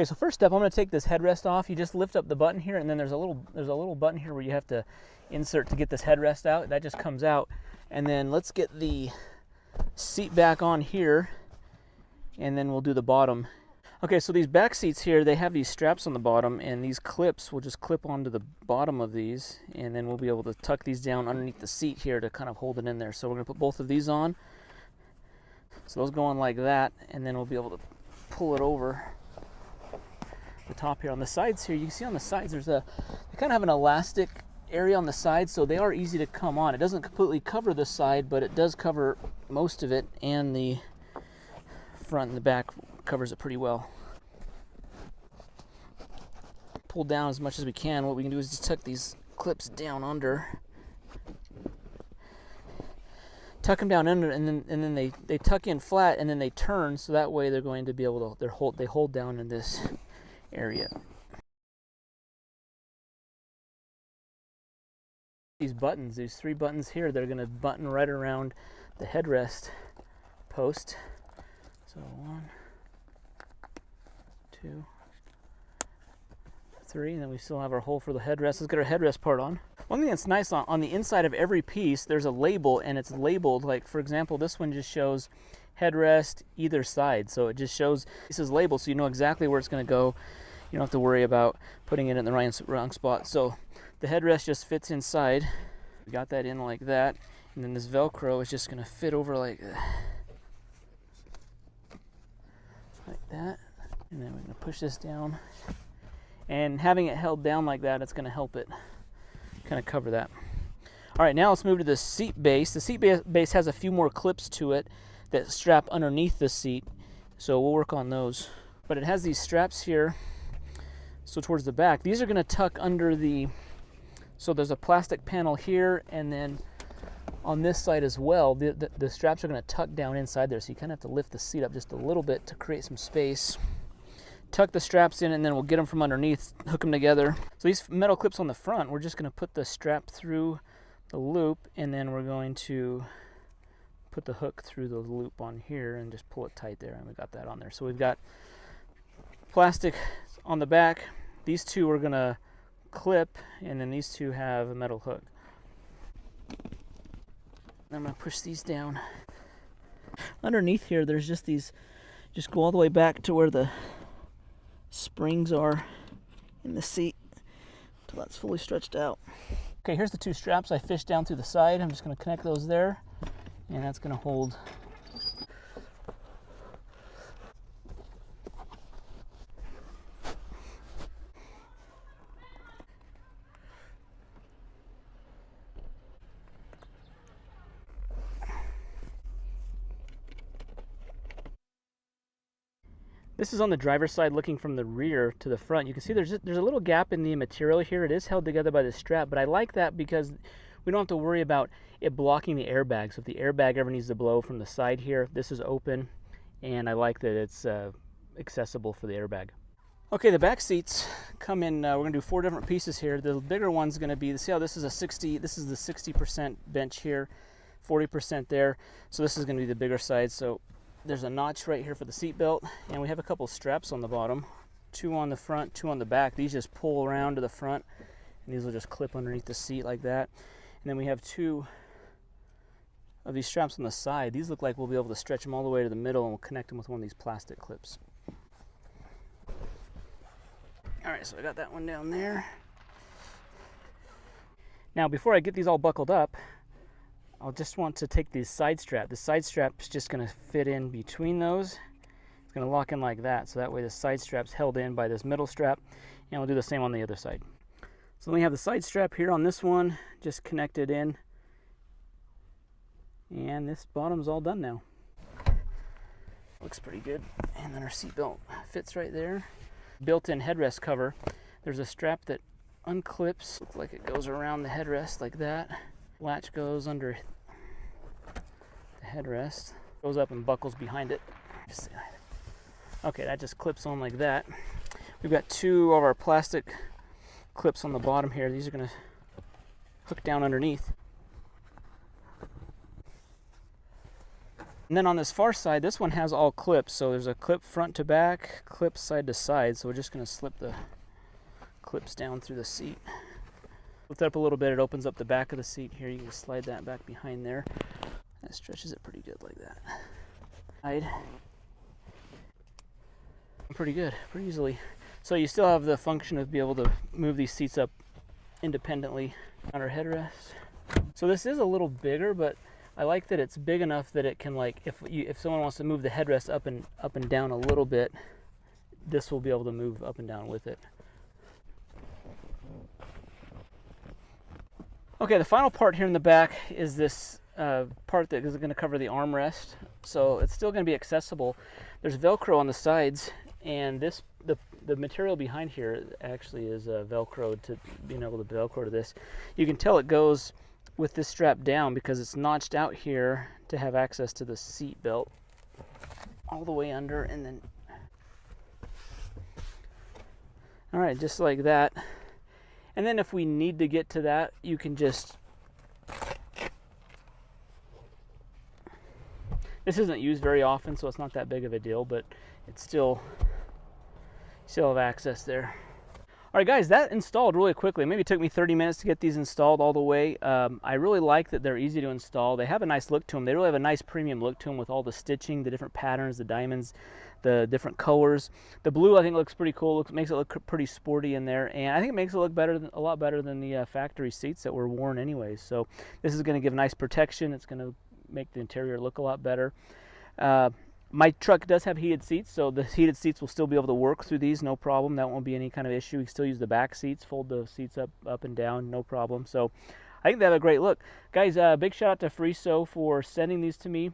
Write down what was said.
Okay, so first step, I'm going to take this headrest off. You just lift up the button here, and then there's a little button here where you have to insert to get this headrest out. That just comes out. And then let's get the seat back on here, and then we'll do the bottom. Okay, so these back seats here, they have these straps on the bottom, and these clips will just clip onto the bottom of these, and then we'll be able to tuck these down underneath the seat here to kind of hold it in there. So we're going to put both of these on. So those go on like that, and then we'll be able to pull it over the top here. On the sides here, you can see on the sides they kind of have an elastic area on the side, so they are easy to come on. It doesn't completely cover the side, but it does cover most of it, and the front and the back covers it pretty well. Pull down as much as we can. What we can do is just tuck these clips down under, tuck them down under, and then they tuck in flat, and then they turn, so that way they're going to be able to they hold down in this area. These buttons, these 3 buttons here, they're going to button right around the headrest post. So 1, 2, 3, and then we still have our hole for the headrest. Let's get our headrest part on. One thing that's nice, on the inside of every piece, there's a label, and it's labeled, like for example, this one just shows headrest either side. So it just shows, this is labeled, so you know exactly where it's going to go. You don't have to worry about putting it in the wrong spot. So the headrest just fits inside. We got that in like that, and then this Velcro is just going to fit over like that. And then we're going to push this down. And having it held down like that, it's going to help it kind of cover that. All right, now let's move to the seat base. The seat base has a few more clips to it that strap underneath the seat, so we'll work on those. But it has these straps here, so towards the back. These are going to tuck under the, so there's a plastic panel here, and then on this side as well, the straps are going to tuck down inside there, so you kind of have to lift the seat up just a little bit to create some space. Tuck the straps in, and then we'll get them from underneath, hook them together. So these metal clips on the front, we're just going to put the strap through the loop, and then we're going to put the hook through the loop on here and just pull it tight there, and we got that on there. So we've got plastic on the back. These 2 are going to clip, and then these 2 have a metal hook. I'm going to push these down. Underneath here, there's just these, just go all the way back to where the springs are in the seat until that's fully stretched out. Okay, here's the 2 straps I fished down through the side. I'm just going to connect those there, and that's going to hold. This is on the driver's side looking from the rear to the front. You can see there's a little gap in the material here. It is held together by the strap, but I like that because we don't have to worry about it blocking the airbag. So if the airbag ever needs to blow from the side here, this is open, and I like that it's accessible for the airbag. Okay, the back seats come in, we're going to do 4 different pieces here. The bigger one's going to be, see how this is this is the 60% bench here, 40% there. So this is going to be the bigger side. So there's a notch right here for the seat belt, and we have a couple straps on the bottom, 2 on the front, 2 on the back. These just pull around to the front, and these will just clip underneath the seat like that. And then we have 2 of these straps on the side. These look like we'll be able to stretch them all the way to the middle, and we'll connect them with one of these plastic clips. All right, so I got that one down there. Now, before I get these all buckled up, I'll just want to take the side strap. The side strap is just going to fit in between those. It's going to lock in like that, so that way the side strap's held in by this middle strap, and we'll do the same on the other side. So we have the side strap here on this one, just connected in, and this bottom's all done now. Looks pretty good. And then our seat belt fits right there. Built-in headrest cover. There's a strap that unclips. Looks like it goes around the headrest like that. Latch goes under the headrest. Goes up and buckles behind it. Okay, that just clips on like that. We've got 2 of our plastic clips on the bottom here. These are going to hook down underneath. And then on this far side, this one has all clips. So there's a clip front to back, clips side to side. So we're just going to slip the clips down through the seat. Lift it up a little bit, it opens up the back of the seat here. You can slide that back behind there. That stretches it pretty good like that. Pretty good, pretty easily. So you still have the function of being able to move these seats up independently on our headrest. So this is a little bigger, but I like that it's big enough that it can, like, if someone wants to move the headrest up and down a little bit, this will be able to move up and down with it. Okay, the final part here in the back is this part that is going to cover the armrest. So it's still going to be accessible. There's Velcro on the sides, and the material behind here actually is Velcro to being able to Velcro to this. You can tell it goes with this strap down because it's notched out here to have access to the seat belt all the way under, and then all right, just like that. And then if we need to get to that, you can just, this isn't used very often, so it's not that big of a deal, but it's still have access there. All right, guys, that installed really quickly. Maybe it took me 30 minutes to get these installed all the way. I really like that they're easy to install. They have a nice look to them. They really have a nice premium look to them with all the stitching, the different patterns, the diamonds, the different colors. The blue, I think, looks pretty cool. Makes it look pretty sporty in there, and I think it makes it look better, a lot better than the factory seats that were worn anyways. So this is going to give nice protection. It's going to make the interior look a lot better. My truck does have heated seats, so the heated seats will still be able to work through these, no problem. That won't be any kind of issue. We can still use the back seats, fold the seats up and down, no problem. So I think they have a great look. Guys, big shout out to FREESOO for sending these to me.